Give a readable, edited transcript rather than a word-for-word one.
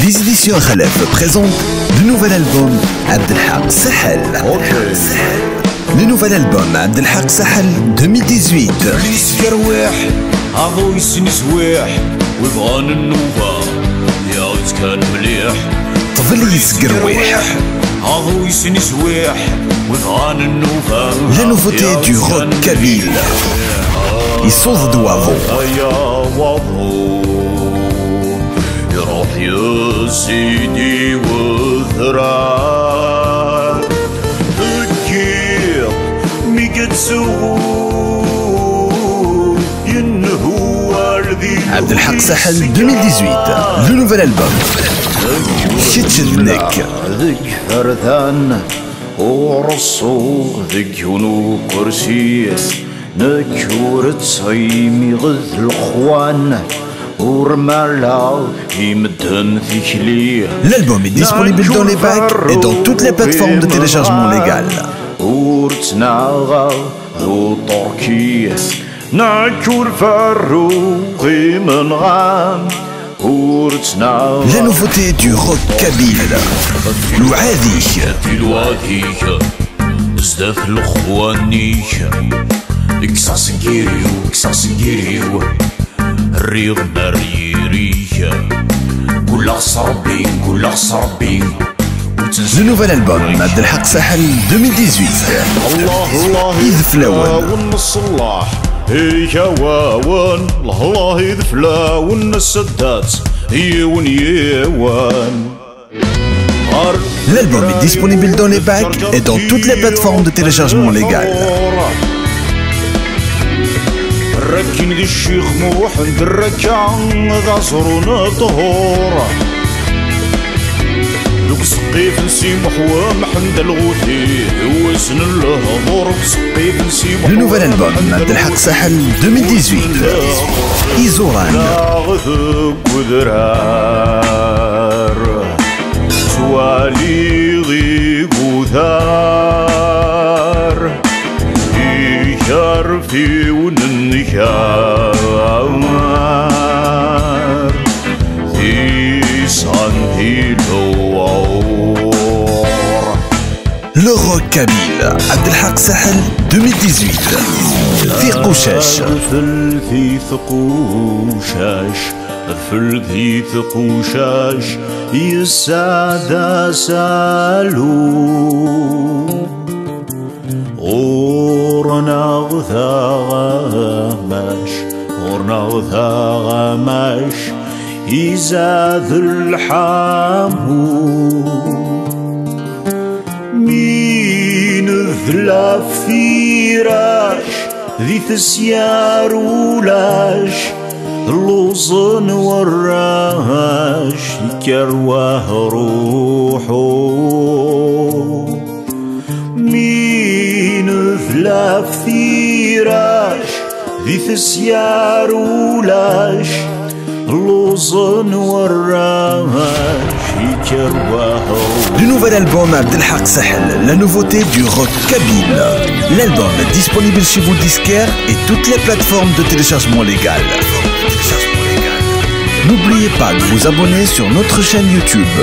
Les éditions Khalef présentent le nouvel album Abdelhak Sahel. Le nouvel album Abdelhak Sahel 2018. تظليس قرويح. La nouveauté du rock kabyle. يصوض دوافو. يروح يا سيدي وذرا ذكير ميقتسو Abdelhak Sahel 2018. Le nouvel album. شتشذنك. ذك فرثان ورصو ذك هنو كرسي نكور تصيمي غذ الخوان. L'album est disponible dans les bacs et dans toutes les plateformes de téléchargement légales. La nouveauté du rock kabyle. الريض مريرية كل صربي كل صربي. Le nouvel album Abdelhak Sahel 2018. الله يذفلاون الصلاح ياوان الله يذفلاون السدات يون ياوان. L'album est disponible dans les bacs et dans toutes les plateformes de téléchargement légales. ركين ذي الشيخ موحد الركان ذا صرونا طهورة لوك سقيف نسي محوى محمد الغوثي وسن الهضور سقيف نسي محوى. Le nouvel album Abdelhak Sahel 2018. إيزوران. ناغذك وذرار توالي غيب وثار يشرفي وننشار في سنتي الوار. Le rock kabyle Abdelhak Sahel 2018. في قشاش. في ثقوشاش في ثقوشاش يسعد سالو غورنا غثاغماش يزاد الحامو مين ذلا فيراش ذي تسيار ولاش اللوزن وراش يكرواه روحو لا فيراش ذي ثسيار ولاش لوزن وراش يكرواه. Le nouvel album Abdelhak Sahel, la nouveauté du rock kabyle. L'album est disponible chez vos disquaires et toutes les plateformes de téléchargement légal. N'oubliez pas de vous abonner sur notre chaîne YouTube.